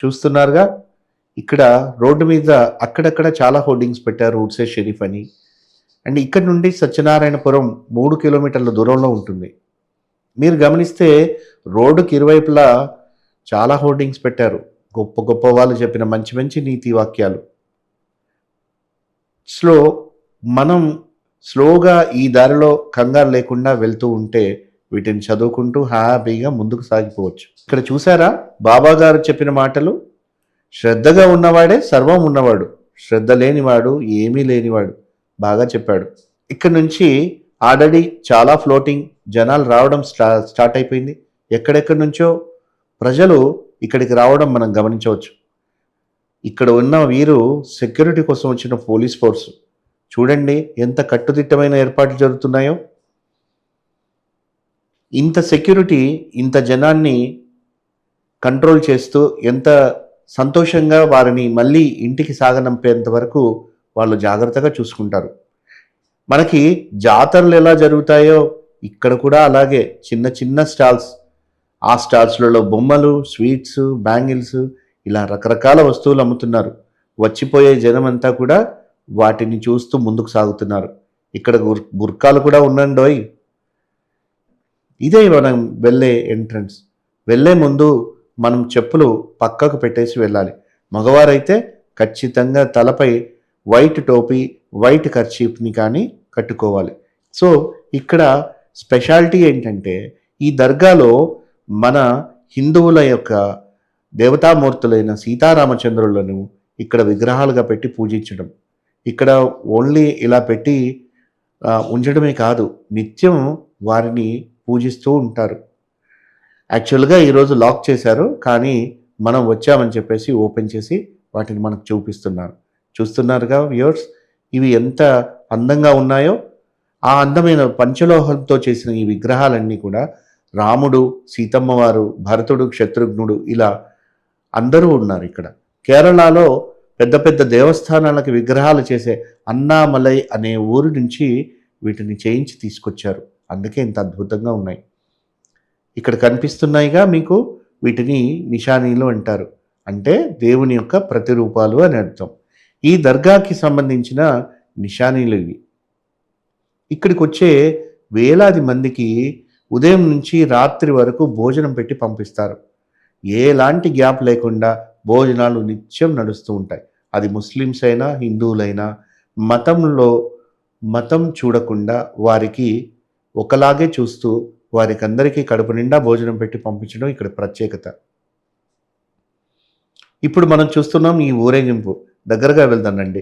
చూస్తున్నారుగా ఇక్కడ రోడ్డు మీద అక్కడక్కడ చాలా హోర్డింగ్స్ పెట్టారు ఊడ్సే షరీఫ్ అని. అండ్ ఇక్కడ నుండి సత్యనారాయణపురం 3 కిలోమీటర్ల దూరంలో ఉంటుంది. మీరు గమనిస్తే రోడ్డుకి ఇరువైపులా చాలా హోర్డింగ్స్ పెట్టారు. గొప్ప గొప్ప వాళ్ళు చెప్పిన మంచి మంచి నీతి వాక్యాలు. స్లో మనం స్లోగా ఈ దారిలో కంగారు లేకుండా వెళ్తూ ఉంటే వీటిని చదువుకుంటూ హ్యాపీగా ముందుకు సాగిపోవచ్చు. ఇక్కడ చూసారా బాబా గారు చెప్పిన మాటలు? శ్రద్ధగా ఉన్నవాడే సర్వం ఉన్నవాడు, శ్రద్ధ లేనివాడు ఏమీ లేనివాడు. బాగా చెప్పాడు. ఇక్కడ నుంచి ఆల్రెడీ చాలా ఫ్లోటింగ్ జనాలు రావడం స్టార్ట్ అయిపోయింది. ఎక్కడెక్కడి నుంచో ప్రజలు ఇక్కడికి రావడం మనం గమనించవచ్చు. ఇక్కడ ఉన్న వీరు సెక్యూరిటీ కోసం వచ్చిన పోలీస్ ఫోర్స్. చూడండి ఎంత కట్టుదిట్టమైన ఏర్పాట్లు జరుగుతున్నాయో. ఇంత సెక్యూరిటీ ఇంత జనాన్ని కంట్రోల్ చేస్తూ ఎంత సంతోషంగా వారిని మళ్ళీ ఇంటికి సాగనంపేంత వరకు వాళ్ళు జాగ్రత్తగా చూసుకుంటారు. మనకి జాతరలు ఎలా జరుగుతాయో ఇక్కడ కూడా అలాగే చిన్న చిన్న స్టాల్స్, ఆ స్టాల్స్లలో బొమ్మలు, స్వీట్స్, బ్యాంగిల్స్ ఇలా రకరకాల వస్తువులు అమ్ముతున్నారు. వచ్చిపోయే జనం అంతా కూడా వాటిని చూస్తూ ముందుకు సాగుతున్నారు. ఇక్కడ బుర్కాలు కూడా ఉండండోయ్. ఇదే మనం వెళ్ళే ఎంట్రన్స్. వెళ్ళే ముందు మనం చెప్పులు పక్కకు పెట్టేసి వెళ్ళాలి. మగవారైతే ఖచ్చితంగా తలపై వైట్ టోపీ, వైట్ కర్చీఫ్ని కానీ కట్టుకోవాలి. సో ఇక్కడ స్పెషాలిటీ ఏంటంటే ఈ దర్గాలో మన హిందువుల యొక్క దేవతామూర్తులైన సీతారామచంద్రులను ఇక్కడ విగ్రహాలుగా పెట్టి పూజించడం. ఇక్కడ ఓన్లీ ఇలా పెట్టి ఉంచడమే కాదు, నిత్యం వారిని పూజిస్తూ ఉంటారు. యాక్చువల్గా ఈరోజు లాక్ చేశారు, కానీ మనం వచ్చామని చెప్పేసి ఓపెన్ చేసి వాటిని మనకు చూపిస్తున్నారు. చూస్తున్నారుగా వ్యూవర్స్, ఇవి ఎంత అందంగా ఉన్నాయో. ఆ అందమైన పంచలోహంతో చేసిన ఈ విగ్రహాలన్నీ కూడా రాముడు, సీతమ్మ వారు, భరతుడు, శత్రుఘ్నుడు ఇలా అందరూ ఉన్నారు ఇక్కడ. కేరళలో పెద్ద పెద్ద దేవస్థానాలకు విగ్రహాలు చేసే అన్నామలై అనే ఊరు నుంచి వీటిని చేయించి తీసుకొచ్చారు. అందుకే ఇంత అద్భుతంగా ఉన్నాయి. ఇక్కడ కనిపిస్తున్నాయిగా మీకు, వీటిని నిషానీలు అంటారు. అంటే దేవుని యొక్క ప్రతిరూపాలు అని అర్థం. ఈ దర్గాకి సంబంధించిన నిషానీలు ఇవి. ఇక్కడికి వచ్చే వేలాది మందికి ఉదయం నుంచి రాత్రి వరకు భోజనం పెట్టి పంపిస్తారు. ఎలాంటి గ్యాప్ లేకుండా భోజనాలు నిత్యం నడుస్తూ ఉంటాయి. అది ముస్లిమ్స్ అయినా హిందువులైనా మతం చూడకుండా వారికి ఒకలాగే చూస్తూ వారికి అందరికీ కడుపు నిండా భోజనం పెట్టి పంపించడం ఇక్కడ ప్రత్యేకత. ఇప్పుడు మనం చూస్తున్నాం ఈ ఊరేగింపు. దగ్గరగా వెళ్దానండి.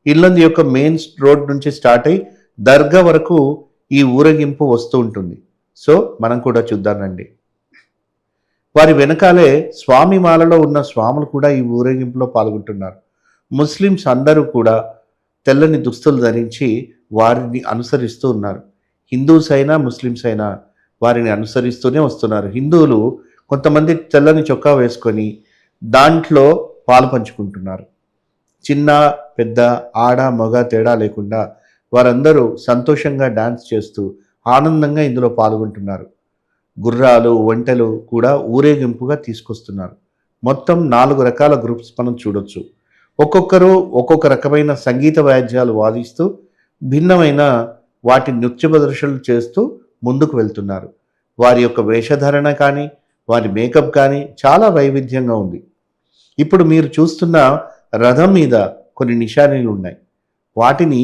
ఇల్లందు యొక్క మెయిన్ రోడ్ నుంచి స్టార్ట్ అయ్యి దర్గా వరకు ఈ ఊరేగింపు వస్తూ ఉంటుంది. సో మనం కూడా చూద్దానండి. వారి వెనకాలే స్వామి మాలలో ఉన్న స్వాములు కూడా ఈ ఊరేగింపులో పాల్గొంటున్నారు. ముస్లిమ్స్ అందరూ కూడా తెల్లని దుస్తులు ధరించి వారిని అనుసరిస్తూ ఉన్నారు. హిందూస్ అయినా ముస్లిమ్స్ అయినా వారిని అనుసరిస్తూనే వస్తున్నారు. హిందువులు కొంతమంది తెల్లని చొక్కా వేసుకొని దాంట్లో పాలు పంచుకుంటున్నారు. చిన్న పెద్ద, ఆడ మగ తేడా లేకుండా వారందరూ సంతోషంగా డాన్స్ చేస్తూ ఆనందంగా ఇందులో పాల్గొంటున్నారు. గుర్రాలు, ఒంటెలు కూడా ఊరేగింపుగా తీసుకొస్తున్నారు. మొత్తం 4 రకాల గ్రూప్స్ మనం చూడొచ్చు. ఒక్కొక్కరు ఒక్కొక్క రకమైన సంగీత వాయిద్యాలు వాదిస్తూ భిన్నమైన వాటి నృత్య ప్రదర్శనలు చేస్తూ ముందుకు వెళ్తున్నారు. వారి యొక్క వేషధారణ కానీ వారి మేకప్ కానీ చాలా వైవిధ్యంగా ఉంది. ఇప్పుడు మీరు చూస్తున్న రథం మీద కొన్ని నిషానీలు ఉన్నాయి. వాటిని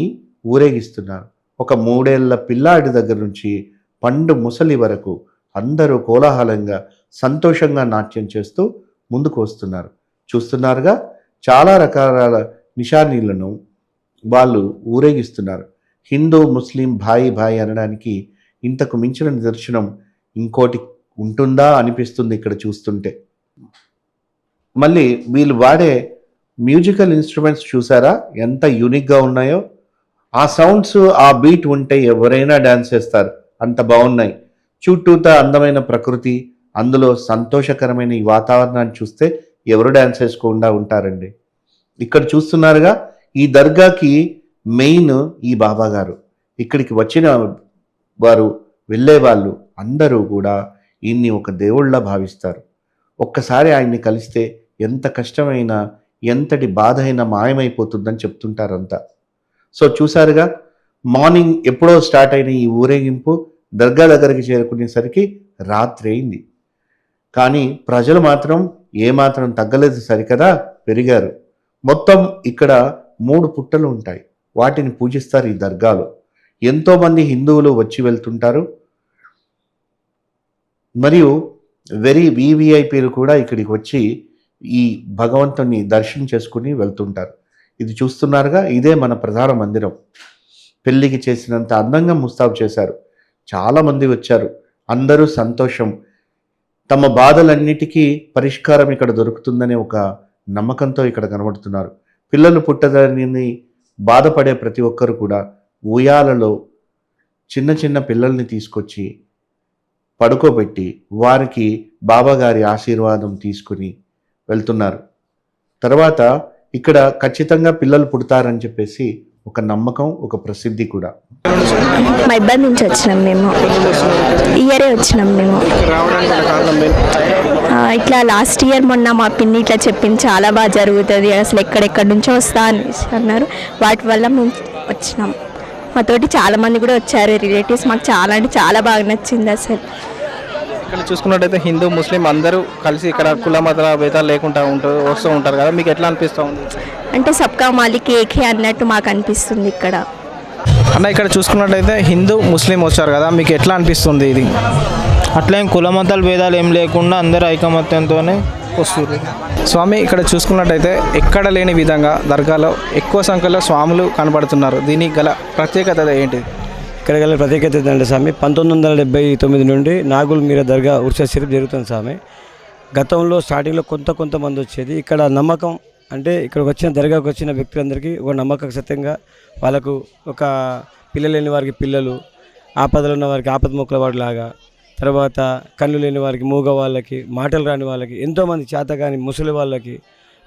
ఊరేగిస్తున్నారు. ఒక 3 ఏళ్ల పిల్లాడి దగ్గర నుంచి పండు ముసలి వరకు అందరూ కోలాహలంగా సంతోషంగా నాట్యం చేస్తూ ముందుకు వస్తున్నారు. చూస్తున్నారుగా, చాలా రకాల నిషానీలను వాళ్ళు ఊరేగిస్తున్నారు. హిందూ ముస్లిం భాయి భాయి అనడానికి ఇంతకు మించిన నిదర్శనం ఇంకోటి ఉంటుందా అనిపిస్తుంది ఇక్కడ చూస్తుంటే. మళ్ళీ వీళ్ళు వాడే మ్యూజికల్ ఇన్స్ట్రుమెంట్స్ చూసారా ఎంత యూనిక్గా ఉన్నాయో. ఆ సౌండ్స్, ఆ బీట్ ఉంటే ఎవరైనా డ్యాన్స్ చేస్తారు, అంత బాగున్నాయి. చుట్టూతా అందమైన ప్రకృతి, అందులో సంతోషకరమైన ఈ వాతావరణాన్ని చూస్తే ఎవరు డ్యాన్స్ వేసుకోకుండా ఉంటారండి. ఇక్కడ చూస్తున్నారుగా, ఈ దర్గాకి మెయిన్ ఈ బాబా గారు. ఇక్కడికి వచ్చిన వారు, వెళ్ళే వాళ్ళు అందరూ కూడా ఈయన్ని ఒక దేవుళ్ళ భావిస్తారు. ఒక్కసారి ఆయన్ని కలిస్తే ఎంత కష్టమైనా ఎంతటి బాధ అయినా మాయమైపోతుందని చెప్తుంటారంతా. సో చూసారుగా, మార్నింగ్ ఎప్పుడో స్టార్ట్ అయిన ఈ ఊరేగింపు దర్గా దగ్గరికి చేరుకునేసరికి రాత్రి అయింది. కానీ ప్రజలు మాత్రం ఏమాత్రం తగ్గలేదు సరికదా, పెరిగారు. మొత్తం ఇక్కడ 3 పుట్టలు ఉంటాయి. వాటిని పూజిస్తారు ఈ దర్గాలో. ఎంతోమంది హిందువులు వచ్చి వెళ్తుంటారు. మరియు వీవీఐపీలు కూడా ఇక్కడికి వచ్చి ఈ భగవంతుని దర్శనం చేసుకుని వెళ్తుంటారు. ఇది చూస్తున్నారుగా, ఇదే మన ప్రధాన మందిరం. పెళ్లికి చేసినంత అందంగా ముస్తాబు చేశారు. చాలామంది వచ్చారు. అందరూ సంతోషం. తమ బాధలన్నిటికీ పరిష్కారం ఇక్కడ దొరుకుతుందనే ఒక నమ్మకంతో ఇక్కడ కనబడుతున్నారు. పిల్లలు పుట్టదని బాధపడే ప్రతి ఒక్కరు కూడా ఉయ్యాలలో చిన్న చిన్న పిల్లల్ని తీసుకొచ్చి పడుకోబెట్టి వారికి బాబాగారి ఆశీర్వాదం తీసుకుని వెళ్తున్నారు. తర్వాత ఇక్కడ ఖచ్చితంగా పిల్లలు పుడతారని చెప్పేసి ఒక నమ్మకం, ఒక ప్రసిద్ధి కూడా. మైబాద్ నుంచి వచ్చినాం మేము. ఇయరే వచ్చినాం మేము. ఇట్లా లాస్ట్ ఇయర్ మొన్న మా పిన్ని ఇట్లా చెప్పింది, చాలా బాగా జరుగుతుంది, అసలు ఎక్కడెక్కడి నుంచో వస్తా అని అన్నారు. వాటి వల్ల మేము వచ్చినాం. మాతోటి చాలామంది కూడా వచ్చారు రిలేటివ్స్. మాకు చాలా అంటే చాలా బాగా నచ్చింది అసలు. ఇక్కడ చూసుకున్నట్టయితే హిందూ ముస్లిం అందరూ కలిసి ఇక్కడ కుల మత భేదాలు లేకుండా వస్తూ ఉంటారు కదా, మీకు ఎట్లా అనిపిస్తూ ఉంది? అంటే సబ్కా మాలిక్ ఏకే అన్నట్టు మాకు అనిపిస్తుంది ఇక్కడ. అన్న ఇక్కడ చూసుకున్నట్టయితే హిందూ ముస్లిం వచ్చారు కదా, మీకు ఎట్లా అనిపిస్తుంది ఇది? అట్లా కుల మతాల భేదాలు ఏం లేకుండా అందరూ ఐకమత్యంతోనే వస్తుంది. స్వామి ఇక్కడ చూసుకున్నట్టయితే ఎక్కడ లేని విధంగా దర్గాలో ఎక్కువ సంఖ్యలో స్వాములు కనబడుతున్నారు. దీనికి గల ప్రత్యేకత ఏంటి? ఇక్కడ గల ప్రత్యేకత ఏంటంటే స్వామి, 1979 నుండి నాగుల్ మీరా దర్గా ఉర్సా షరీఫ్ జరుగుతుంది స్వామి. గతంలో స్టార్టింగ్లో కొంతమంది వచ్చేది. ఇక్కడ నమ్మకం అంటే ఇక్కడికి వచ్చిన దర్గాకు వచ్చిన వ్యక్తులందరికీ ఒక నమ్మకం సత్యంగా వాళ్ళకు ఒక పిల్లలు లేని వారికి పిల్లలు, ఆపదలు ఉన్న వారికి ఆపద మొక్కల వాడిలాగా, తర్వాత కళ్ళు లేని వారికి, మూగ వాళ్ళకి, మాటలు రాని వాళ్ళకి, ఎంతోమంది చేతగాని ముసలి వాళ్ళకి,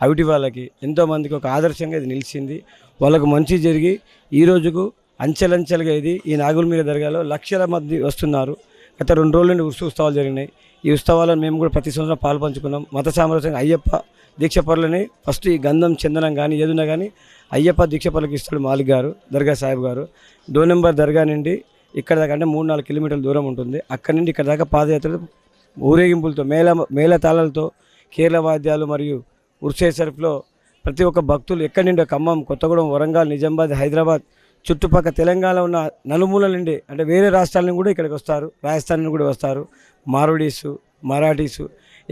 అవిటి వాళ్ళకి ఎంతోమందికి ఒక ఆదర్శంగా ఇది నిలిచింది. వాళ్ళకు మంచి జరిగి ఈ రోజుకు అంచెలంచెలుగా ఇది ఈ నాగుల్ మీరా దర్గాలో లక్షల మంది వస్తున్నారు. గత 2 రోజుల నుండి ఉత్సవాలు జరిగినాయి. ఈ ఉత్సవాలను మేము కూడా ప్రతి సంవత్సరం పాల్పంచుకున్నాం. మత సామరస్యంగా అయ్యప్ప దీక్ష పరులని ఫస్ట్ ఈ గంధం చందనం కానీ ఏదున్నా కానీ అయ్యప్ప దీక్ష పరులకు ఇస్తాడు మాలిక్ గారు, దర్గా సాహిబ్ గారు. 2 నెంబర్ దర్గా నుండి ఇక్కడ దాకా అంటే 3-4 కిలోమీటర్ల దూరం ఉంటుంది. అక్కడి నుండి ఇక్కడ దాకా పాదయాత్రలు ఊరేగింపులతో మేళ తాళాలతో కేరళ వాద్యాలు మరియు ఉర్సే షరీఫ్లో ప్రతి ఒక్క భక్తులు ఎక్కడి నుండి ఖమ్మం, కొత్తగూడెం, వరంగల్, నిజామాబాద్, హైదరాబాద్ చుట్టుపక్కల తెలంగాణ ఉన్న నలుమూలల నుండి అంటే వేరే రాష్ట్రాల నుండి కూడా ఇక్కడికి వస్తారు. రాజస్థాన్ నుండి కూడా వస్తారు. మారోడీసు, మరాఠీసు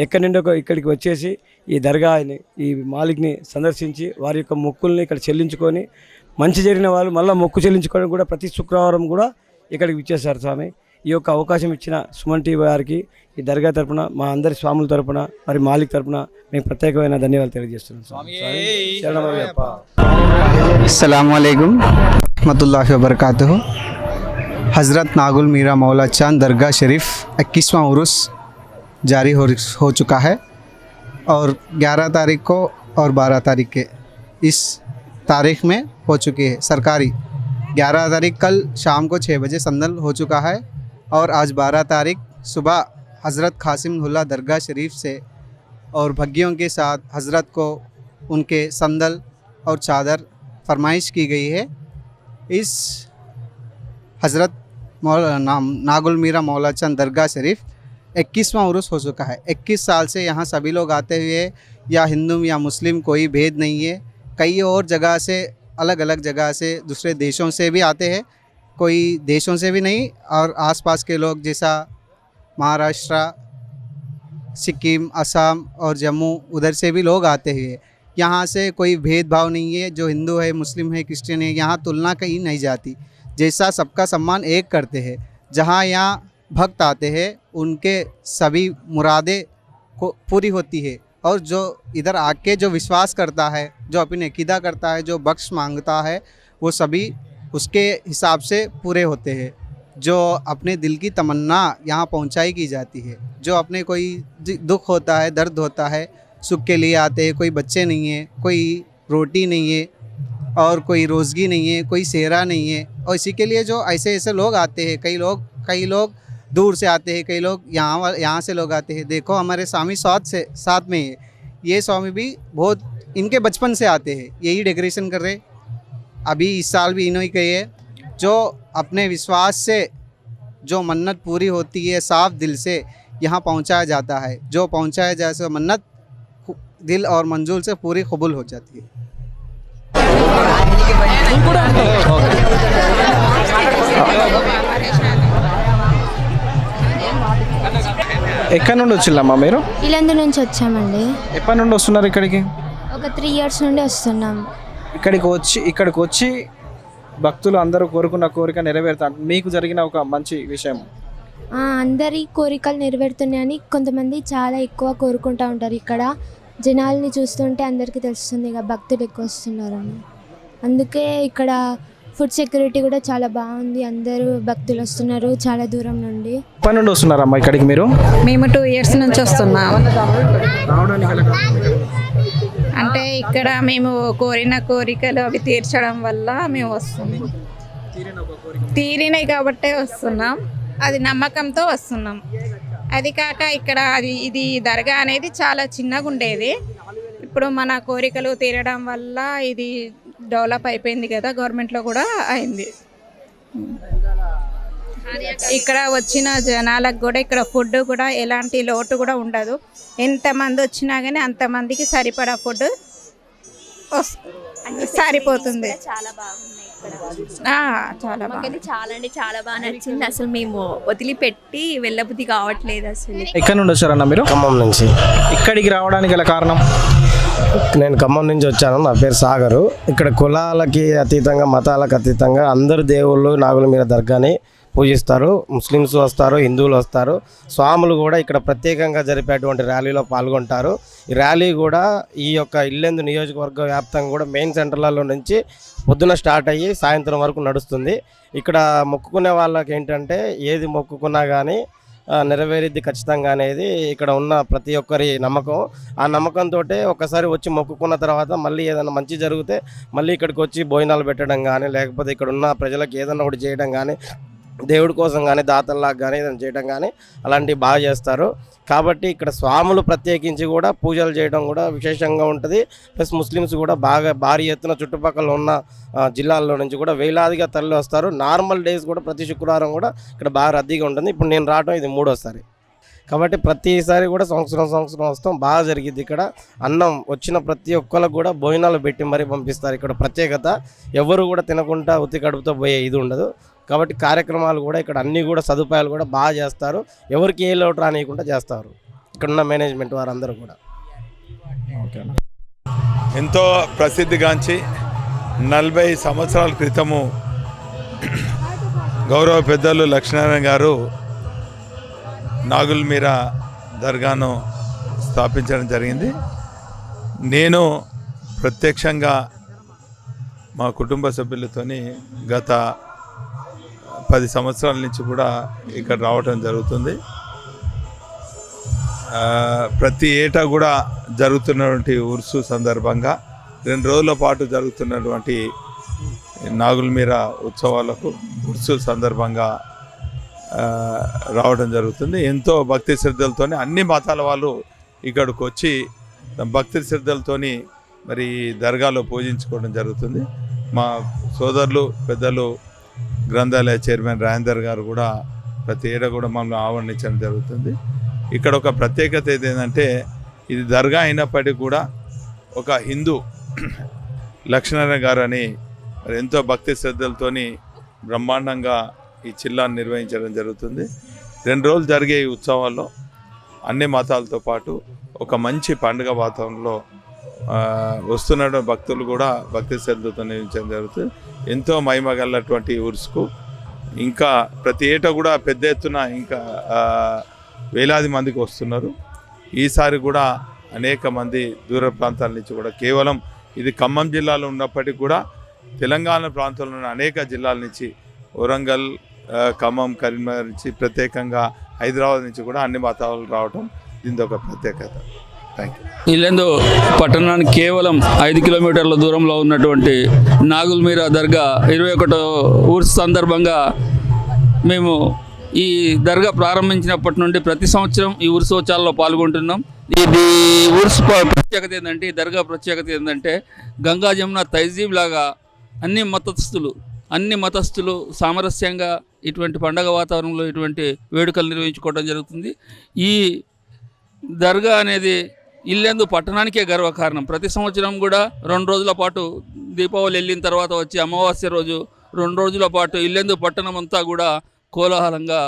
ఎక్కడి నుండి ఇక్కడికి వచ్చేసి ఈ దర్గాని, ఈ మాలిక్ని సందర్శించి వారి యొక్క మొక్కుల్ని ఇక్కడ చెల్లించుకొని, మంచి జరిగిన వాళ్ళు మళ్ళీ మొక్కు చెల్లించుకోవడం కూడా ప్రతి శుక్రవారం కూడా ఇక్కడికి విచ్చేస్తారు స్వామి. ఈ యొక్క అవకాశం ఇచ్చిన సుమన్ టీవీ వారికి ఈ దర్గా తరపున, మా అందరి స్వాముల తరపున, మరి మాలిక్ తరపున మేము ప్రత్యేకమైన ధన్యవాదాలు తెలియజేస్తున్నాం. अस्सलामु अलैकुम रहमतुल्लाहि व बरकातुहू। हज़रत नागुल मीरा मौला चांद दरगाह शरीफ 21वां उर्स जारी हो चुका है और 11 तारीख को और 12 तारीख के इस तारीख में हो चुकी है सरकारी। 11 तारीख कल शाम को 6 बजे संदल हो चुका है और आज 12 तारीख सुबह हज़रत क़ासिमुल्लाह दरगाह शरीफ से और भग्गियों के साथ हज़रत को उनके संदल और चादर फरमाइश की गई है। इस हज़रत नागुल मीरा मौला चंद दरगाह शरीफ 21वां उर्स हो चुका है। 21 साल से यहाँ सभी लोग आते हुए, या हिंदू या मुस्लिम कोई भेद नहीं है। कई और जगह से, अलग अलग जगह से, दूसरे देशों से भी आते हैं, कोई देशों से भी नहीं, और आसपास के लोग जैसा महाराष्ट्र, सिक्किम, असम और जम्मू, उधर से भी लोग आते हैं। यहाँ से कोई भेदभाव नहीं है, जो हिंदू है, मुस्लिम है, क्रिश्चियन है, यहाँ तुलना कहीं नहीं जाती। जैसा सबका सम्मान एक करते हैं। जहाँ यहाँ भक्त आते हैं उनके सभी मुरादें को पूरी होती है, और जो इधर आके जो विश्वास करता है, जो अपनी अकीदा करता है, जो बख्श मांगता है, वो सभी उसके हिसाब से पूरे होते हैं। जो अपने दिल की तमन्ना यहाँ पहुँचाई की जाती है, जो अपने कोई दुख होता है, दर्द होता है, सुख के लिए आते हैं। कोई बच्चे नहीं है, कोई रोटी नहीं है, और कोई रोज़गी नहीं है, कोई सेहरा नहीं है, और इसी के लिए जो ऐसे लोग आते हैं। कई लोग दूर से आते हैं, कई लोग यहाँ से लोग आते हैं। देखो हमारे स्वामी साथ में है। ये स्वामी भी बहुत इनके बचपन से आते हैं, यही डेकोरेशन कर रहे। अभी इस साल भी इन्हों ही कही है, जो अपने विश्वास से जो मन्नत पूरी होती है साफ दिल से यहाँ पहुँचाया जाता है, जो पहुँचाया जाए सो मन्नत दिल और मंजूर से पूरी कबूल हो जाती है। ఎక్కడి నుండి వచ్చిల్లమ్మా మీరు? ఇల్లందు నుంచి వచ్చామండి. ఎప్పటి నుండి వస్తున్నారు ఇక్కడికి? ఒక 3 years నుండి వస్తున్నాం. ఇక్కడికి వచ్చి భక్తులు అందరూ కోరుకున్న కోరిక నెరవేరుతారు. మీకు జరిగిన ఒక మంచి విషయం? అందరి కోరికలు నెరవేరుతున్నాయని కొంతమంది చాలా ఎక్కువ కోరుకుంటూ ఉంటారు. ఇక్కడ జనాల్ని చూస్తుంటే అందరికీ తెలుస్తుంది ఇక భక్తులు ఎక్కువ వస్తున్నారని. అందుకే ఇక్కడ ఫుడ్ సెక్యూరిటీ కూడా చాలా బాగుంది. అందరూ భక్తులు వస్తున్నారు చాలా దూరం నుండి. ఎప్పటి నుండి వస్తున్నారమ్మా ఇక్కడికి మీరు? మేము 2 years నుంచి వస్తున్నాం. అంటే ఇక్కడ మేము కోరిన కోరికలు అవి తీర్చడం వల్ల మేము వస్తున్నాం. తీరినాయి కాబట్టే వస్తున్నాం. అది నమ్మకంతో వస్తున్నాం. అది కాక ఇక్కడ ఇది దర్గా అనేది చాలా చిన్నగా ఉండేది. ఇప్పుడు మన కోరికలు తీరడం వల్ల ఇది డెవలప్ అయిపోయింది కదా, గవర్నమెంట్లో కూడా అయింది. ఇక్కడ వచ్చిన జనాలకు కూడా ఇక్కడ ఫుడ్ కూడా ఎలాంటి లోటు కూడా ఉండదు. ఎంతమంది వచ్చినా కానీ అంతమందికి సరిపడా ఫుడ్ సరిపోతుంది. చాలా బాగున్నాయి ఇక్కడ. చాలా బాగుంది. చాలా అంటే చాలా బాగా నచ్చింది. అసలు మేము వదిలిపెట్టి వెళ్ళబుద్ధి కావట్లేదు అసలు. ఎక్కడి నుండి వచ్చారన్న మీరు? ఖమ్మం నుంచి. ఇక్కడికి రావడానికి గల కారణం? నేను ఖమ్మం నుంచి వచ్చాను. నా పేరు సాగరు. ఇక్కడ కులాలకి అతీతంగా మతాలకు అతీతంగా అందరు దేవుళ్ళు నాగుల మీద దర్గాని పూజిస్తారు. ముస్లిమ్స్ వస్తారు, హిందువులు వస్తారు. స్వాములు కూడా ఇక్కడ ప్రత్యేకంగా జరిపేటువంటి ర్యాలీలో పాల్గొంటారు. ఈ ర్యాలీ కూడా ఈ యొక్క ఇల్లెందు నియోజకవర్గ వ్యాప్తంగా కూడా మెయిన్ సెంటర్లలో నుంచి పొద్దున స్టార్ట్ అయ్యి సాయంత్రం వరకు నడుస్తుంది. ఇక్కడ మొక్కుకునే వాళ్ళకి ఏంటంటే ఏది మొక్కుకున్నా కానీ నెరవేరిద్ది ఖచ్చితంగా అనేది ఇక్కడ ఉన్న ప్రతి ఒక్కరి నమ్మకం. ఆ నమ్మకంతో ఒకసారి వచ్చి మొక్కుకున్న తర్వాత మళ్ళీ ఏదైనా మంచి జరిగితే మళ్ళీ ఇక్కడికి వచ్చి భోజనాలు పెట్టడం కానీ, లేకపోతే ఇక్కడ ఉన్న ప్రజలకు ఏదైనా ఒకటి చేయడం కానీ, దేవుడి కోసం కానీ దాతల్లాగా కానీ ఏదైనా చేయడం కానీ అలాంటివి బాగా చేస్తారు. కాబట్టి ఇక్కడ స్వాములు ప్రత్యేకించి కూడా పూజలు చేయడం కూడా విశేషంగా ఉంటుంది. ప్లస్ ముస్లిమ్స్ కూడా బాగా భారీ ఎత్తున చుట్టుపక్కల ఉన్న జిల్లాల్లో నుంచి కూడా వేలాదిగా తరలి వస్తారు. నార్మల్ డేస్ కూడా ప్రతి శుక్రవారం కూడా ఇక్కడ బాగా రద్దీగా ఉంటుంది. ఇప్పుడు నేను రావడం ఇది 3వసారి. కాబట్టి ప్రతిసారి కూడా సంవత్సరం వస్తాం. బాగా జరిగింది ఇక్కడ. అన్నం వచ్చిన ప్రతి ఒక్కరికి కూడా భోజనాలు పెట్టి మరీ పంపిస్తారు. ఇక్కడ ప్రత్యేకత. ఎవరు కూడా తినకుండా ఉత్తి కడుపుతో పోయే ఇది ఉండదు. కాబట్టి కార్యక్రమాలు కూడా ఇక్కడ అన్నీ కూడా సదుపాయాలు కూడా బాగా చేస్తారు. ఎవరికి ఏ లోటు రానియకుండా చేస్తారు ఇక్కడున్న మేనేజ్మెంట్ వారందరూ కూడా. ఎంతో ప్రసిద్ధిగాంచి 40 సంవత్సరాల క్రితము గౌరవ పెద్దలు లక్ష్మీనారాయణ గారు నాగుల్ మీరా దర్గాను స్థాపించడం జరిగింది. నేను ప్రత్యక్షంగా మా కుటుంబ సభ్యులతోని గత 10 సంవత్సరాల నుంచి కూడా ఇక్కడ రావటం జరుగుతుంది. ప్రతి ఏటా కూడా జరుగుతున్నటువంటి ఉర్సు సందర్భంగా 2 రోజుల పాటు జరుగుతున్నటువంటి నాగుల్ మీరా ఉత్సవాలకు ఉర్సు సందర్భంగా రావడం జరుగుతుంది. ఎంతో భక్తి శ్రద్ధలతోని అన్ని మతాల వాళ్ళు ఇక్కడికి వచ్చి భక్తి శ్రద్ధలతోని మరి దర్గాలో పూజించుకోవడం జరుగుతుంది. మా సోదరులు పెద్దలు గ్రంథాలయ చైర్మన్ రాజేందర్ గారు కూడా ప్రతి ఏడా కూడా మమ్మల్ని ఆహ్వానించడం జరుగుతుంది. ఇక్కడ ఒక ప్రత్యేకత ఏంటంటే ఇది దర్గా అయినప్పటికీ కూడా ఒక హిందూ లక్ష్మీనారాయణ గారు అని మరి ఎంతో భక్తి శ్రద్ధలతోని బ్రహ్మాండంగా ఈ చిల్లాన్ని నిర్వహించడం జరుగుతుంది. 2 రోజులు జరిగే ఈ ఉత్సవాల్లో అన్ని మతాలతో పాటు ఒక మంచి పండుగ వాతావరణంలో వస్తున్న భక్తులు కూడా భక్తి శ్రద్ధతో నిర్వహించడం జరుగుతుంది. ఎంతో మహిమగలటువంటి ఉర్సుకు ఇంకా ప్రతి ఏటా కూడా పెద్ద ఎత్తున ఇంకా వేలాది మందికి వస్తున్నారు. ఈసారి కూడా అనేక మంది దూర ప్రాంతాల నుంచి కూడా కేవలం ఇది ఖమ్మం జిల్లాలో ఉన్నప్పటికీ కూడా తెలంగాణ ప్రాంతంలో ఉన్న అనేక జిల్లాల నుంచి వరంగల్, ఖమ్మం, కరీంనగర్ నుంచి ప్రత్యేకంగా హైదరాబాద్ నుంచి కూడా అన్ని మతాలు రావడం దీని ఒక ప్రత్యేకత. ఇల్లెందు పట్టణానికి కేవలం 5 కిలోమీటర్ల దూరంలో ఉన్నటువంటి నాగుల్ మీరా దర్గా 21వ ఉర్స్ సందర్భంగా మేము ఈ దర్గా ప్రారంభించినప్పటి నుండి ప్రతి సంవత్సరం ఈ ఉత్సవాల్లో పాల్గొంటున్నాం. ఇది ఉర్స్ ప్రత్యేకత ఏంటంటే, ఈ దర్గా ప్రత్యేకత ఏంటంటే గంగా జమున తైజీబ్ లాగా అన్ని మతస్థులు సామరస్యంగా ఇటువంటి పండగ వాతావరణంలో ఇటువంటి వేడుకలు నిర్వహించుకోవడం జరుగుతుంది. ఈ దర్గా అనేది ఇల్లెందు పట్టణానికే గర్వకారణం. ప్రతి సంవత్సరం కూడా 2 రోజుల పాటు దీపావళి వెళ్ళిన తర్వాత వచ్చి అమావాస్య రోజు 2 రోజుల పాటు ఇల్లెందు పట్టణం అంతా కూడా కోలాహలంగా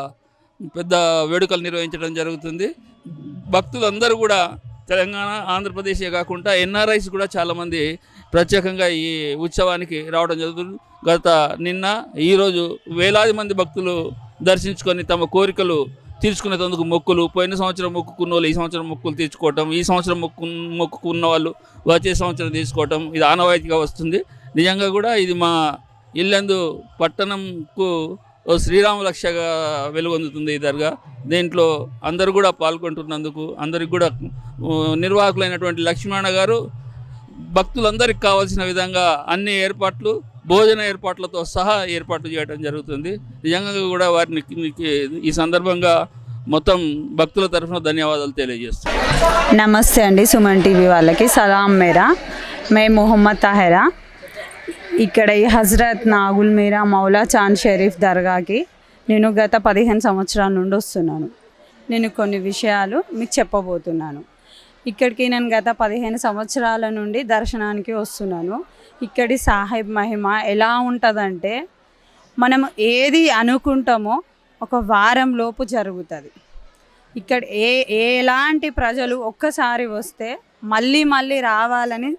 పెద్ద వేడుకలు నిర్వహించడం జరుగుతుంది. భక్తులందరూ కూడా తెలంగాణ, ఆంధ్రప్రదేశే కాకుండా ఎన్ఆర్ఐస్ కూడా చాలామంది ప్రత్యేకంగా ఈ ఉత్సవానికి రావడం జరుగుతుంది. నిన్న ఈరోజు వేలాది మంది భక్తులు దర్శించుకొని తమ కోరికలు తీర్చుకునేందుకు మొక్కులు, పోయిన సంవత్సరం మొక్కుకున్న వాళ్ళు ఈ సంవత్సరం మొక్కులు తీర్చుకోవటం, ఈ సంవత్సరం మొక్కుకున్న వాళ్ళు వచ్చే సంవత్సరం తీసుకోవటం ఇది ఆనవాయితీగా వస్తుంది. నిజంగా కూడా ఇది మా ఇల్లెందు పట్టణంకు ఓ శ్రీరామ రక్షగా వెలుగొందుతుంది ఈ దర్గా. దీంట్లో అందరూ కూడా పాల్గొంటున్నందుకు అందరికి కూడా నిర్వాహకులైనటువంటి లక్ష్మణ గారు భక్తులందరికీ కావాల్సిన విధంగా అన్ని ఏర్పాట్లు, భోజన ఏర్పాట్లతో సహా ఏర్పాట్లు చేయడం జరుగుతుంది. నిజంగా కూడా వారిని ఈ సందర్భంగా మొత్తం భక్తుల తరఫున ధన్యవాదాలు తెలియజేస్తాం. నమస్తే అండి, సుమన్ టీవీ వాళ్ళకి సలాం మేరా. మే మొహమ్మద్ తాహెరా. ఇక్కడ ఈ హజరత్ నాగుల్ మీరా మౌలా చాంద్ షరీఫ్ దర్గాకి నేను గత 15 సంవత్సరాల నుండి వస్తున్నాను. నేను కొన్ని విషయాలు మీకు చెప్పబోతున్నాను. ఇక్కడికి నేను గత 15 సంవత్సరాల నుండి దర్శనానికి వస్తున్నాను. ఇక్కడి సాహిబ్ మహిమ ఎలా ఉంటుందంటే, మనం ఏది అనుకుంటామో ఒక వారం లోపు జరుగుతుంది. ఇక్కడ ఎలాంటి ప్రజలు ఒక్కసారి వస్తే మళ్ళీ మళ్ళీ రావాలని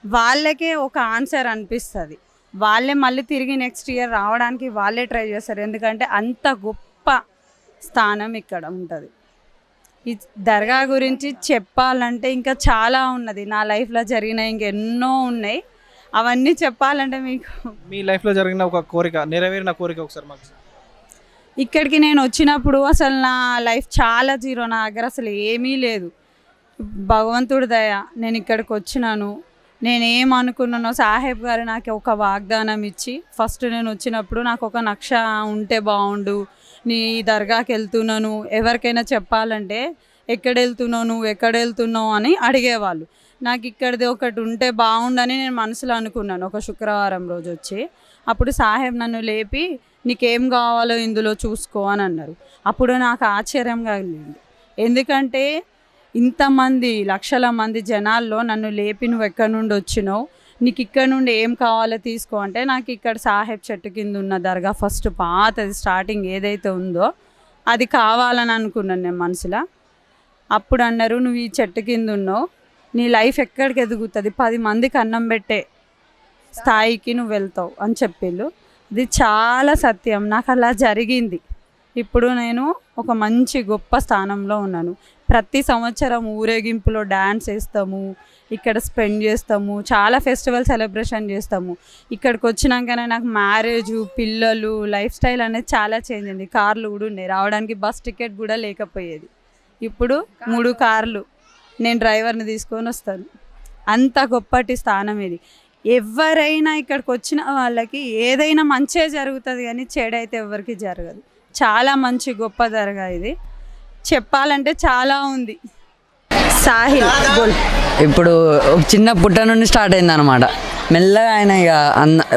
వాళ్ళకే ఒక ఆన్సర్ అనిపిస్తుంది. వాళ్ళే మళ్ళీ తిరిగి నెక్స్ట్ ఇయర్ రావడానికి వాళ్ళే ట్రై చేస్తారు. ఎందుకంటే అంత గొప్ప స్థానం ఇక్కడ ఉంటుంది. ఈ దర్గా గురించి చెప్పాలంటే ఇంకా చాలా ఉన్నది. నా లైఫ్లో జరిగిన ఇంకెన్నో ఉన్నాయి. అవన్నీ చెప్పాలంటే మీకు మీ లైఫ్లో జరిగిన ఒక కోరిక, నెరవేరిన కోరిక ఒకసారి మాకు. ఇక్కడికి నేను వచ్చినప్పుడు అసలు నా లైఫ్ చాలా జీరో. నా దగ్గర అసలు ఏమీ లేదు. భగవంతుడి దయ నేను ఇక్కడికి వచ్చినాను. నేనేమనుకున్నానో సాహెబ్ గారు నాకు ఒక వాగ్దానం ఇచ్చి, ఫస్ట్ నేను వచ్చినప్పుడు నాకు ఒక నక్ష ఉంటే బాగుండు, నీ దర్గాకి వెళ్తున్నాను, ఎవరికైనా చెప్పాలంటే ఎక్కడ వెళ్తున్నావు అని అడిగేవాళ్ళు. నాకు ఇక్కడిది ఒకటి ఉంటే బాగుండని నేను మనసులో అనుకున్నాను. ఒక శుక్రవారం రోజు వచ్చి అప్పుడు సాహెబ్ నన్ను లేపి, నీకేం కావాలో ఇందులో చూసుకో అని అన్నారు. అప్పుడు నాకు ఆశ్చర్యంగా కలిగింది. ఎందుకంటే ఇంతమంది లక్షల మంది జనాల్లో నన్ను లేపి, నువ్వు ఎక్కడి నుండి వచ్చినావు, నీకు ఇక్కడ నుండి ఏం కావాలో తీసుకో అంటే, నాకు ఇక్కడ సాహెబ్ చెట్టు కింద ఉన్న దర్గా ఫస్ట్ పాతది స్టార్టింగ్ ఏదైతే ఉందో అది కావాలని అనుకున్నాను నేను మనసులో. అప్పుడు అన్నారు, నువ్వు ఈ చెట్టు కింద ఉన్నావు, నీ లైఫ్ ఎక్కడికి ఎదుగుతుంది, 10 మందికి అన్నం పెట్టే స్థాయికి నువ్వు వెళ్తావు అని చెప్పిళ్ళు. ఇది చాలా సత్యం. నాకు అలా జరిగింది. ఇప్పుడు నేను ఒక మంచి గొప్ప స్థానంలో ఉన్నాను. ప్రతి సంవత్సరం ఊరేగింపులో డ్యాన్స్ వేస్తాము, ఇక్కడ స్పెండ్ చేస్తాము, చాలా ఫెస్టివల్ సెలబ్రేషన్ చేస్తాము. ఇక్కడికి వచ్చినాకనే నాకు మ్యారేజ్, పిల్లలు, లైఫ్ స్టైల్ అనేది చాలా చేంజ్ అయింది. కార్లు కూడా ఉన్నాయి, రావడానికి బస్ టికెట్ కూడా లేకపోయేది. ఇప్పుడు 3 కార్లు నేను డ్రైవర్ని తీసుకొని వస్తాను. అంత గొప్పటి స్థానం ఇది. ఎవరైనా ఇక్కడికి వచ్చిన వాళ్ళకి ఏదైనా మంచే జరుగుతుంది కానీ చెడైతే ఎవరికి జరగదు. చాలా మంచి గొప్ప దర్గా ఇది. చెప్పాలంటే చాలా ఉంది. సాహిల్ బోల్. ఇప్పుడు చిన్న పుట్ట నుండి స్టార్ట్ అయింది అనమాట. మెల్లగా ఆయన ఇక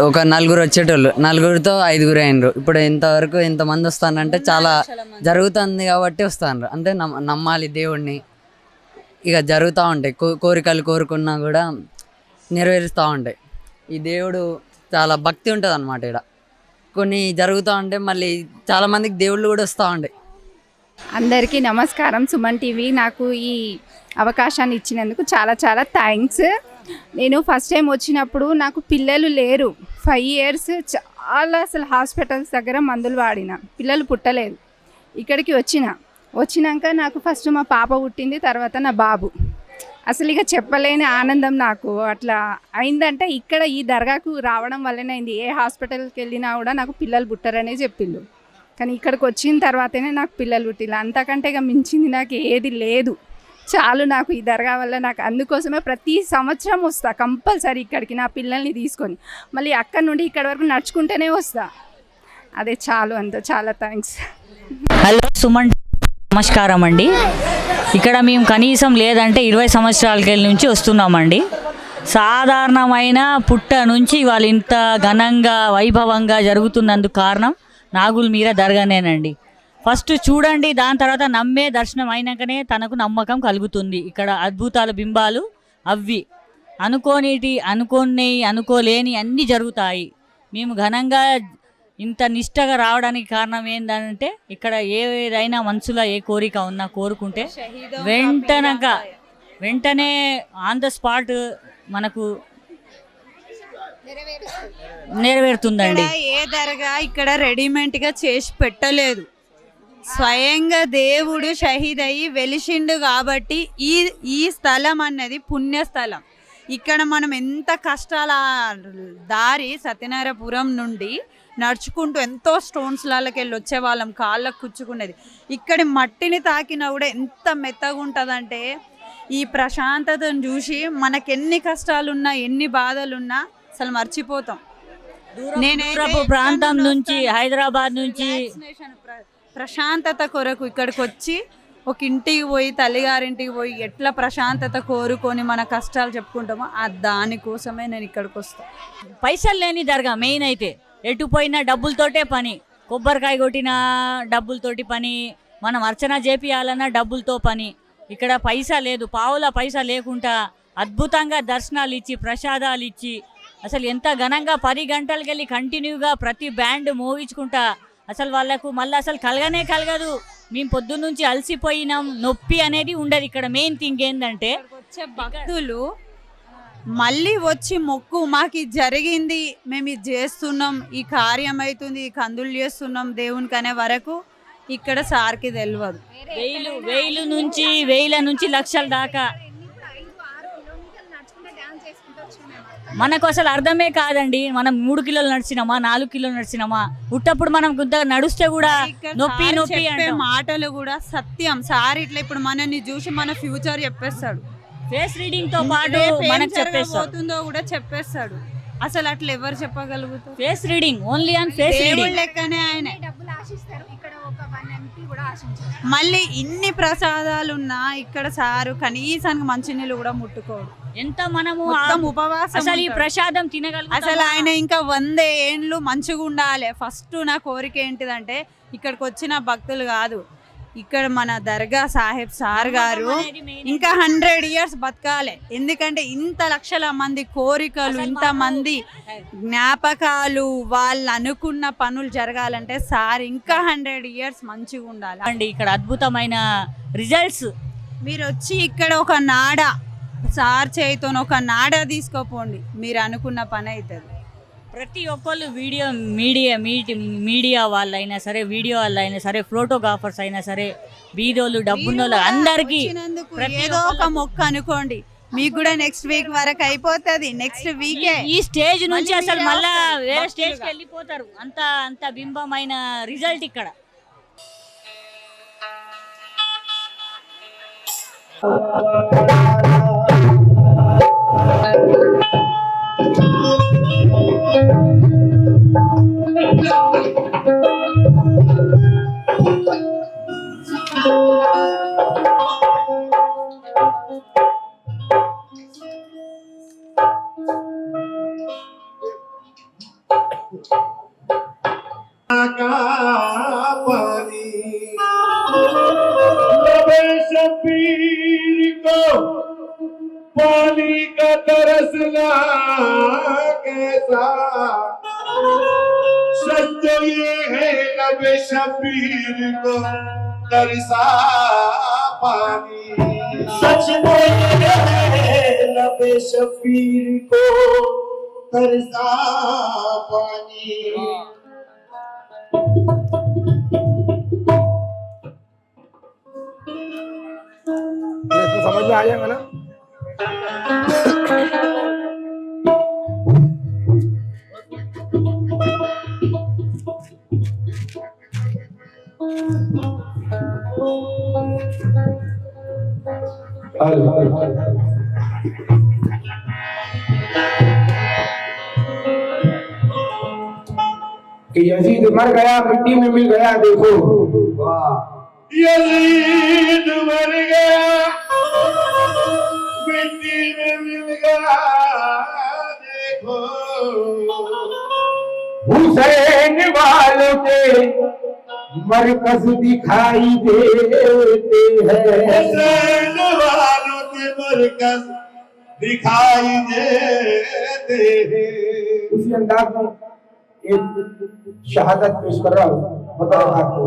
ఒక 4 వచ్చేటోళ్ళు, 4తో 5 అయినరు. ఇప్పుడు ఇంతవరకు ఇంతమంది వస్తానంటే చాలా జరుగుతుంది కాబట్టి వస్తాను. అంటే నమ్మాలి దేవుడిని. ఇక జరుగుతూ ఉంటాయి, కోరికలు కోరుకున్నా కూడా నెరవేరుస్తూ ఉంటాయి. ఈ దేవుడు చాలా భక్తి ఉంటుంది అన్నమాట. ఇక్కడ కొన్ని జరుగుతూ ఉంటే మళ్ళీ చాలామందికి దేవుళ్ళు కూడా వస్తూ ఉంటాయి. అందరికీ నమస్కారం. సుమన్ టీవీ నాకు ఈ అవకాశాన్ని ఇచ్చినందుకు చాలా చాలా థ్యాంక్స్. నేను ఫస్ట్ టైం వచ్చినప్పుడు నాకు పిల్లలు లేరు. 5 years చాలా అసలు హాస్పిటల్స్ దగ్గర మందులు వాడిన, పిల్లలు పుట్టలేదు. ఇక్కడికి వచ్చినాక నాకు ఫస్ట్ మా పాప పుట్టింది, తర్వాత నా బాబు. అసలు ఇక చెప్పలేని ఆనందం నాకు అట్లా అయిందంటే ఇక్కడ ఈ దర్గాకు రావడం వల్లనే అయింది. ఏ హాస్పిటల్కి వెళ్ళినా కూడా నాకు పిల్లలు పుట్టరనే చెప్పిండు, కానీ ఇక్కడికి వచ్చిన తర్వాతనే నాకు పిల్లలు పుట్టిల్లు. అంతకంటే ఇక మించింది నాకు ఏది లేదు. చాలు నాకు ఈ దర్గా వల్ల. నాకు అందుకోసమే ప్రతి సంవత్సరం వస్తా కంపల్సరీ ఇక్కడికి నా పిల్లల్ని తీసుకొని. మళ్ళీ అక్కడి నుండి ఇక్కడి వరకు నడుచుకుంటూనే వస్తా. అదే చాలు, అంత చాలా థ్యాంక్స్. హలో సుమన్, నమస్కారం అండి. ఇక్కడ మేము కనీసం లేదంటే 20 సంవత్సరాల నుంచి వస్తున్నామండి. సాధారణమైన పుట్ట నుంచి వాళ్ళు ఇంత ఘనంగా వైభవంగా జరుగుతున్నందుకు కారణం నాగుల్ మీరా దర్గానేనండి. ఫస్ట్ చూడండి, దాని తర్వాత నమ్మే దర్శనం అయినాకనే తనకు నమ్మకం కలుగుతుంది. ఇక్కడ అద్భుతాల బింబాలు అవి అనుకోలేని అన్నీ జరుగుతాయి. మేము ఘనంగా ఇంత నిష్టగా రావడానికి కారణం ఏంటంటే ఇక్కడ ఏదైనా మనసులో ఏ కోరిక ఉన్నా కోరుకుంటే వెంటనే ఆన్ ద స్పాట్ మనకు నెరవేరుతుందండి. ఏ దర్గా ఇక్కడ రెడీమేడ్గా చేసి పెట్టలేదు. స్వయంగా దేవుడు షహీద్ అయ్యి వెలిసిండు కాబట్టి ఈ స్థలం అన్నది పుణ్యస్థలం. ఇక్కడ మనం ఎంత కష్టాల దారి సత్యనారాయణపురం నుండి నడుచుకుంటూ ఎంతో స్టోన్స్లకి వెళ్ళి వచ్చేవాళ్ళం, కాళ్ళకు కూర్చుకునేది. ఇక్కడి మట్టిని తాకినా కూడా ఎంత మెత్తగా ఉంటుందంటే ఈ ప్రశాంతతను చూసి మనకెన్ని కష్టాలున్నా ఎన్ని బాధలున్నా అసలు మర్చిపోతాం. దూరపు ప్రాంతం నుంచి హైదరాబాద్ నుంచి ప్రశాంతత కొరకు ఇక్కడికి వచ్చి ఒక ఇంటికి పోయి తల్లిగారింటికి పోయి ఎట్లా ప్రశాంతత కోరుకొని మన కష్టాలు చెప్పుకుంటామో దానికోసమే నేను ఇక్కడికి వస్తాను. పైసలు లేని దర్గా మెయిన్ అయితే ఎటు పోయినా డబ్బులతోటే పని, కొబ్బరికాయ కొట్టిన డబ్బులతోటి పని, మనం అర్చన చేపియాలన్నా డబ్బులతో పని. ఇక్కడ పైసా లేదు, పావుల పైసా లేకుండా అద్భుతంగా దర్శనాలు ఇచ్చి ప్రసాదాలు ఇచ్చి అసలు ఎంత ఘనంగా 10 గంటలకి వెళ్ళి కంటిన్యూగా ప్రతి బ్యాండ్ మోగించుకుంటా అసలు వాళ్ళకు మళ్ళీ అసలు కలగదు. మేము పొద్దున్నుంచి అలసిపోయినాం, నొప్పి అనేది ఉండదు. ఇక్కడ మెయిన్ థింగ్ ఏంటంటే వచ్చే భక్తులు మళ్ళీ వచ్చి మొక్కు మాకు ఇది జరిగింది, మేము ఇది చేస్తున్నాం, ఈ కార్యం అవుతుంది, ఈ కందులు చేస్తున్నాం దేవునికి అనే వరకు ఇక్కడ సార్కి తెలియదు. వేల నుంచి లక్షల దాకా మనకు అసలు అర్థమే కాదండి. మనం 3 కిలోలు నడిచినామా 4 కిలోలు నడిచినామా, ఉట్టప్పుడు మనం కొద్దిగా నడుస్తే కూడా నొప్పి చెప్పే మాటలు కూడా సత్యం. సార్ ఇట్లా ఇప్పుడు మనల్ని చూసి మన ఫ్యూచర్ చెప్పేస్తాడు. ఫేస్ రీడింగ్ తో పాటు మనకు చెప్పేస్తుందో కూడా చెప్పేస్తాడు. అసలు అట్లా ఎవరు చెప్పగలుగుతారు? Face reading only on face reading లెక్కనే ఆయన. మళ్ళీ ఇన్ని ప్రసాదాలున్నా ఇక్కడ సారు కనీసానికి మంచినీళ్ళు కూడా ముట్టుకోడు. ఎంత మనము ఉపవాసం అసలు ఈ ప్రసాదం తినగలుగుతాం. అసలు ఆయన ఇంకా 100 ఏండ్లు మంచిగా ఉండాలి. ఫస్ట్ నా కోరిక ఏంటిదంటే ఇక్కడికి వచ్చిన భక్తులు కాదు, ఇక్కడ మన దర్గా సాహెబ్ సార్ గారు ఇంకా 100 years బతకాలి. ఎందుకంటే ఇంత లక్షల మంది కోరికలు, ఇంతమంది జ్ఞాపకాలు, వాళ్ళు అనుకున్న పనులు జరగాలంటే సార్ ఇంకా 100 years మంచిగా ఉండాలి అండి. ఇక్కడ అద్భుతమైన రిజల్ట్స్. మీరు వచ్చి ఇక్కడ ఒక నాడ సార్ చేయితో ఒక నాడ తీసుకోపోండి, మీరు అనుకున్న పని అవుతుంది. ప్రతి ఒక్కళ్ళు మీడియా వాళ్ళైనా సరే, వీడియో వాళ్ళైనా సరే, ఫోటోగ్రాఫర్స్ అయినా సరే, బీదోళ్ళు డబ్బున్నోళ్ళు అందరికీ ఏదో ఒక మొక్క అనుకోండి, మీకు కూడా నెక్స్ట్ వీక్ వరకు అయిపోతుంది. నెక్స్ట్ వీకే ఈ స్టేజ్ నుంచి అసలు మళ్ళా వేరే స్టేజ్కి వెళ్ళిపోతారు. అంత బింబమైన రిజల్ట్ ఇక్కడ. पानी का तरसना कैसा सच तो ये है नबे शबीर को तरसा पानी, सच तो ये है नबे शबीर को तरसा पानी. समझ में आ जाएगा ना? कि यजीद मर गया मिट्टी में मिल गया, देखो वाह यजीद मर गया मिट्टी में मिल गया देखो हुसैन वालों के मरकज दिखाई देते हैं हुसैन वालों के मरकज दिखाई देते हैं। उसी अंदाज में एक शहादत पेश कर रहा हूँ बताओ आपको।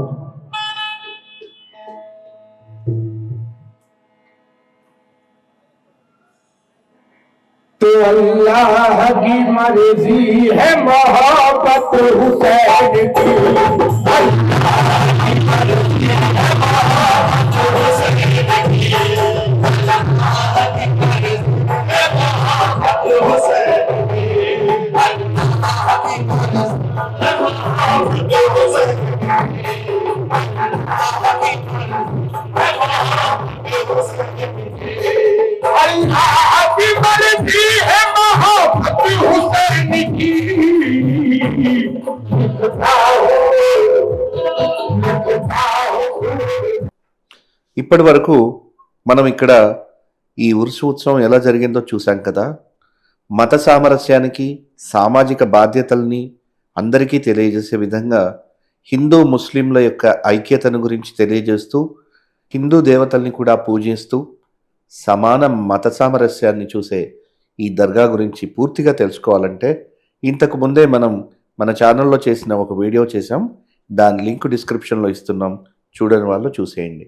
तो अल्लाह की मर्जी है मोहब्बत हुसैन की अल्लाह की मर्जी है मोहब्बत हुसैन की अल्लाह की मर्जी है मोहब्बत हुसैन की अल्लाह की मर्जी है मोहब्बत हुसैन की अल्लाह की मर्जी है मोहब्बत हुसैन की ఇప్పటి వరకు మనం ఇక్కడ ఈ ఉరుసు ఉత్సవం ఎలా జరిగిందో చూసాం కదా. మత సామరస్యానికి, సామాజిక బాధ్యతల్ని అందరికీ తెలియజేసే విధంగా హిందూ ముస్లింల యొక్క ఐక్యతను గురించి తెలియజేస్తూ, హిందూ దేవతల్ని కూడా పూజిస్తూ, సమాన మత సామరస్యాన్ని చూసే ఈ దర్గా గురించి పూర్తిగా తెలుసుకోవాలంటే ఇంతకు ముందే మనం మన ఛానల్లో చేసిన ఒక వీడియో చేసాం. దాని లింక్ డిస్క్రిప్షన్లో ఇస్తున్నాం, చూడని వాళ్ళు చూసేయండి.